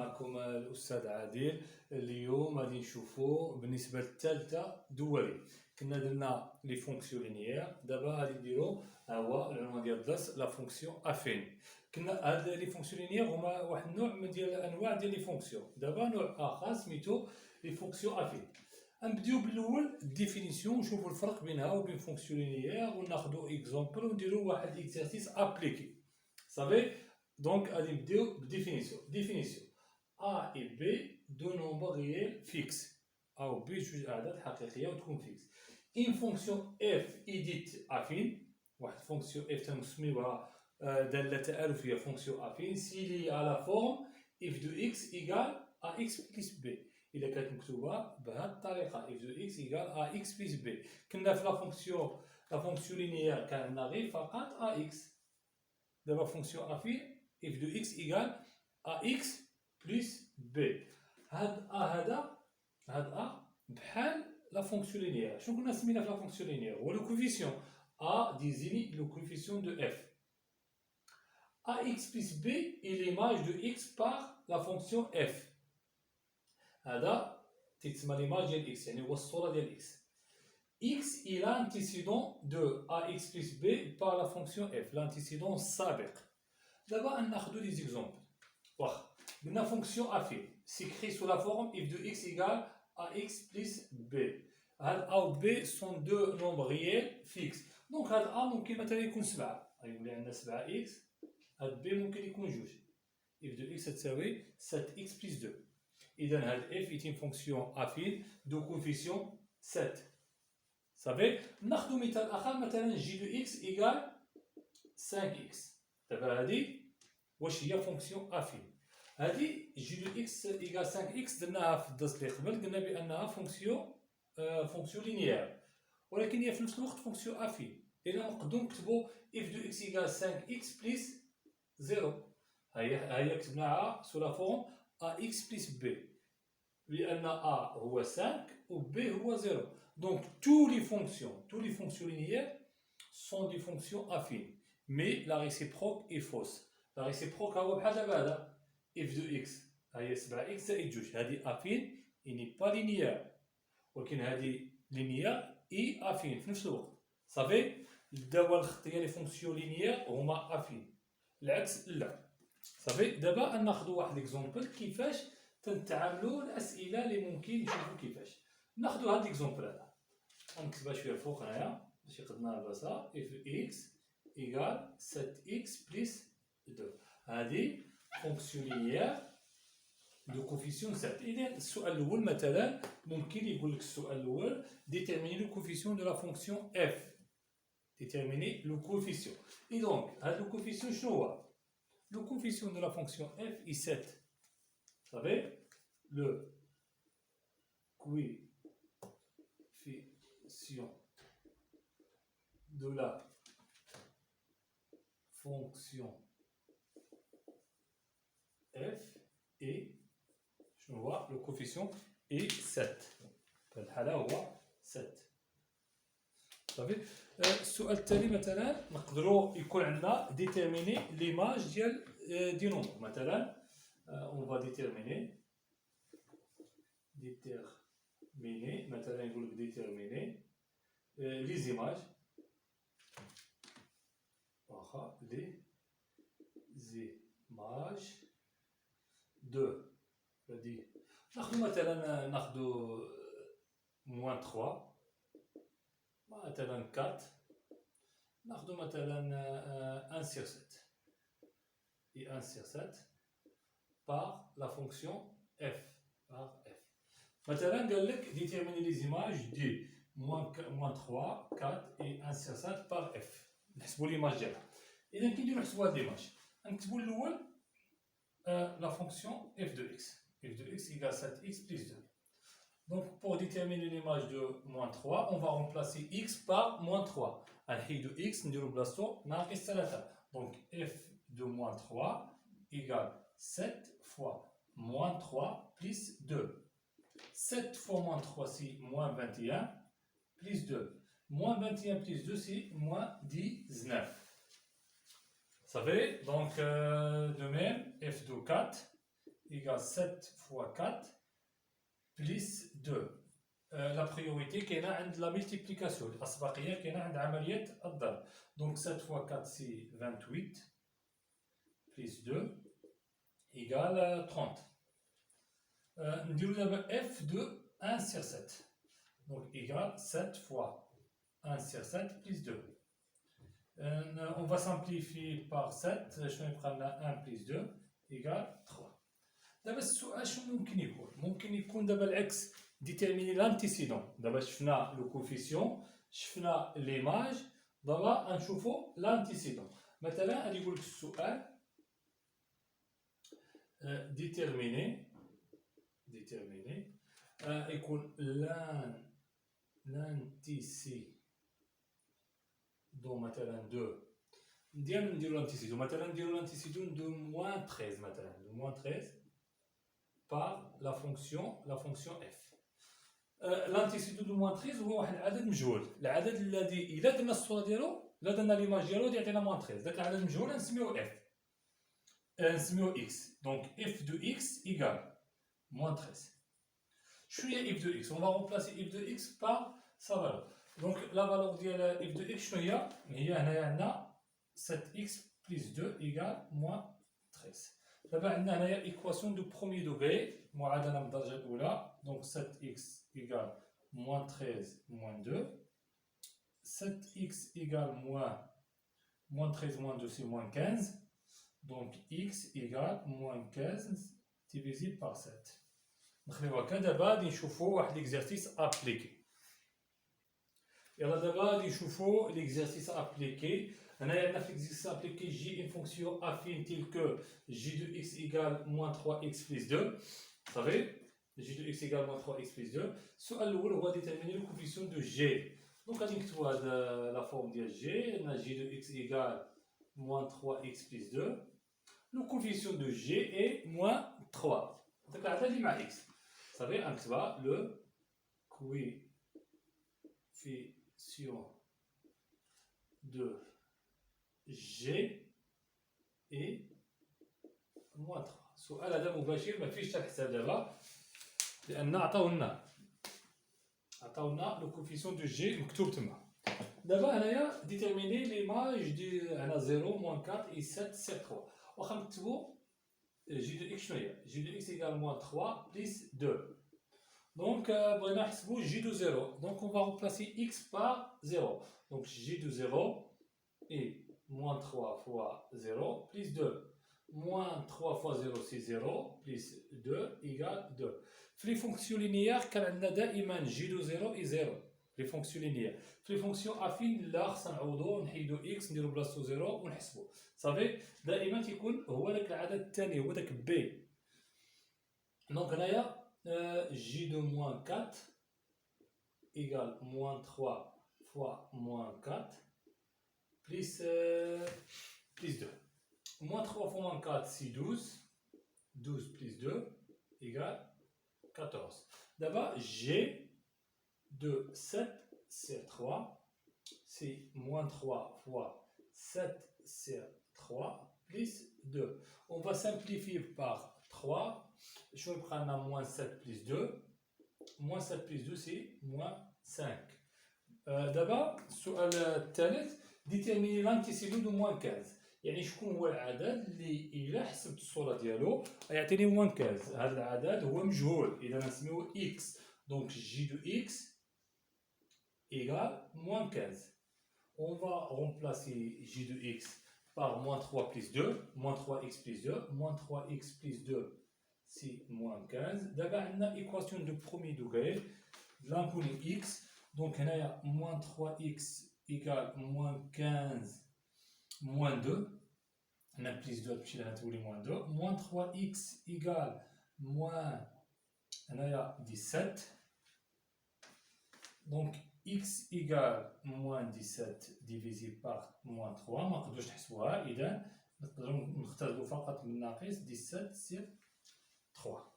معكم الأستاذ عادل. اليوم غادي نشوفوا بالنسبة للثالثة دولي. كنا درنا لي فونكسيون لينيير، دابا غادي نديرو هو العنوان ديال الدرس لا فونكسيون افين. كنا هاد لي فونكسيون لينيير هما واحد النوع من ديال الانواع ديال لي فونكسيون. دابا نوع اخر سميتو لي فونكسيون افين. غنبداو بالاول الديفينيسيون ونشوفوا الفرق بينها وبين فونكسيون لينيير وناخذوا اكزومبل ونديروا واحد اكزرسيس ابليكي. صافي دونك غادي نبداو بالديفينيسيون. A et B deux nombres réels fixes. A ou B جوج أعداد حقيقية وتكون فيكس. Une fonction f est dite affine. واحد fonction f تنسميوها دالة تآلفية fonction affine s'il est à la forme f de x égale à x plus b. إلا كانت مكتوبة بهذه الطريقة f de x égale à x plus b. كنا في لا فونكسيون لينيير كان عندنا غير فقط ax. دابا fonction affine f de x égale à x plus b. هاد A بحال لا فونكسيون لينيير. شنو كنا سمينا في لا فونكسيون لينيير؟ هو لو كوفيسيون A désigne le coefficient de f. ax plus b est l'image de x par la fonction f. هذا تيتسمى l'image ديال x، يعني هو الصورة ديال x. x est l'antécédent de ax plus b par la fonction f، l'antécédent السابق. دابا ناخذوا des exemples. واخا قلنا fonction affine s'écrit sous la forme f de x égale à x plus b. هاد a و b sont deux nombres réels fixes. دونك هاد a ممكن مثلا يكون 7، غيولي عندنا 7x. هاد b ممكن يكون 2. f de x تساوي 7x plus 2. إذا هاد f est une fonction affine de coefficient 7. صافي ناخذ مثال آخر، مثلا g de x égale 5x. دابا هادي واش هي فونكسيون افين؟ هادي جي دو اكس ايكال 5 اكس درناها في الدرس اللي قبل، قلنا بانها فونكسيون لينيير، ولكن هي في نفس الوقت فونكسيون افين. اذا نقدروا نكتبوا اف دو اكس ايكال 5 اكس بلس 0. هي كتبناها سو لا فورم ا اكس بلس بي، لان ا هو 5 و بي هو 0. دونك tous les fonctions linéaires sont des fonctions affines. Mais la réciproque est fausse. La réciproque هو بحال دابا هذا f de x هي 7x زائد 2. هذه affine et n'est pas linéaire، ولكن هذه linéaire et affine في نفس الوقت. صافي الدوال الخطية لي فونكسيون لينيير هما affine، العكس لا. صافي دابا ناخذوا واحد اكزومبل كيفاش تنتعاملوا الأسئلة اللي ممكن نشوفوا كيفاش. ناخذوا هاد الاكزومبل هذا، غنكتبها شويه الفوق هنايا باش يقدنا نلبسها. f de x égale 7x plus 2. هذه فونكسيون لينيير دو كوفيسيون 7. إذا السؤال الأول مثلا ممكن يقول لك السؤال الأول ديتيرميني لو كوفيسيون دو لا فونكسيون f. ديتيرميني لو كوفيسيون. إي دونك هذا لو كوفيسيون شنو هو؟ لو كوفيسيون دو لا فونكسيون f est 7. صافي لو coefficient de la fonction f est شنو هو؟ لو كوفيسيون est 7. في الحالة هو 7. صافي السؤال التالي مثلا نقدروا يكون عندنا ديتيرميني ليماج ديال دي نومبر. مثلا on va déterminer مثلا يقول لك déterminer les images. واخا les images de هادي ناخذ مثلا moins 3، مثلا 4، ناخذ مثلا 1 sur 7 et 1 sur 7 par la fonction f par f. مثلا قال لك déterminer les images de moins 3, 4 et 1 sur 7 par f. نحسبوا ليماج ديالها. إذا كي نديرو نحسبوا هاد ليماج، غنكتبوا الأول la fonction f de x. f de x égale 7x plus 2. Donc pour déterminer l'image de moins 3, on va remplacer x par moins 3. الحي de x نديرو بلاصتو ناقص 3. Donc f de moins 3 égale 7 fois moins 3 plus 2. 7 fois moins 3 c'est moins 21 plus 2. Moins 21 plus 2 c'est moins 19. Ça fait donc de même f de 4 égale 7 fois 4 plus 2. La priorité qui est عند la multiplication. الأسبقية كاينة عند عملية الضرب. Donc 7 fois 4 c'est 28 plus 2 égale 30. نديرو دابا f de 1 sur 7. Donc égale 7 fois 1 sur 7 plus 2. On va simplifier par 7. Je vais prendre 1 plus 2 égale 3. دابا السؤال شنو ممكن يكون؟ ممكن يكون دابا العكس ديتيرميني لانتيسيدون. دابا شفنا لو كوفيسيون، شفنا ليماج، دابا غنشوفو لانتيسيدون. مثلا غادي يقول لك السؤال ديتيرميني يكون لانتيسيدون مثلا دو نديرو لانتيسيدون، مثلا نديرو لانتيسيدون دو موان 13 مثلا، دو موان 13 par la fonction f. L'antecédent de moins 13 هو واحد العدد مجهول، العدد الذي إلا درنا الصورة ديالو، إلا درنا ليماج ديالو غادي يعطينا moins 13، داك العدد المجهول نسميوه f، نسميوه x. Donc f de x égale moins 13. شنو هي f de x؟ On va remplacer f de x par sa valeur. Donc la valeur ديال f de x شنو هي؟ هي هنايا عندنا 7x plus 2 égale moins 13. دابا عندنا هنايا ايكواسيون دو بروميي دوغري معادله من الدرجه الاولى. دونك 7x ايكال موان 13 موان 2. 7x ايكال موان 13 موان 2 سي موان 15. دونك x ايكال موان 15 ديفيزي بار 7. نخليو هكا. دابا غادي نشوفو واحد ليكزارسيس ابليكي. يلا دابا غادي نشوفو ليكزارسيس ابليكي. هنايا عندنا في l'exercice appliqué j une fonction affine telle que j de x égale moins 3x plus 2. Vous savez, j de x égale moins 3x plus 2. السؤال الأول هو déterminer le coefficient de g. Donc غادي نكتبو هاد لا فورم ديال g. عندنا j de x égale moins 3x plus 2. Le coefficient de g est moins 3. داك العدد اللي مع x. Vous savez, غنكتبها le coefficient de G et moins 3. السؤال هذا مباشر ما فيش حتى حساب دابا، لأن عطاونا لو كوفيسيون دو جي مكتوب تما. دابا هنايا ديتيرميني ليماج دي هنا 0 موان 4 اي 7 سير 3. واخا نكتبو جي دو اكس شنو هي؟ جي دو اكس ايكال موان 3 بليس 2. دونك بغينا نحسبو جي دو 0. دونك اون فا رومبلاسي اكس بار 0. دونك جي دو 0 اي moins 3 fois 0 plus 2. Moins 3 fois 0 c'est 0 plus 2 égale 2. في les fonctions linéaires كان عندنا دائما j de 0 et 0. Les fonctions linéaires. في les fonctions affines لا خصنا نعوضو نحيدو x نديرو بلاصتو 0 ونحسبو. صافي دائما تيكون هو داك العدد الثاني هو داك b. دونك هنايا j de moins 4 égale moins 3 fois moins 4 plus 2. Moins 3 fois moins 4, c'est 12. 12 plus 2 égale 14. D'abord, G de 7 sur 3, c'est moins 3 fois 7 sur 3 plus 2. On va simplifier par 3. Je vais prendre moins 7 plus 2. Moins 7 plus 2, c'est moins 5. D'abord, sur le ثالث ديتيرميني لانتيسيدون دو موان 15. يعني شكون هو العدد اللي الا حسبت الصوره ديالو غيعطيني موان 15. هذا العدد هو مجهول اذا نسميوه اكس. دونك جي دو اكس ايغال موان 15. On va remplacer j de x par moins 3 plus 2. Moins 3x plus 2. Moins 3x plus 2 c'est moins 15. دابا عندنا ايكواسيون دو بروميي دوغري لانكوني x. دونك هنايا moins 3x égale moins 15 moins 2. On a plus 2 puis là on moins 2. Moins 3x égale moins 17. Donc x égale moins 17 divisé par moins 3. ما نقدروش نحسبوها اذا نقدروا نختاروا فقط من ناقص 17 سير 3.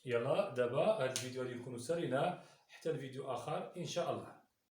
يلا دابا هذا الفيديو غادي نكونوا ساليناه حتى الفيديو اخر ان شاء الله.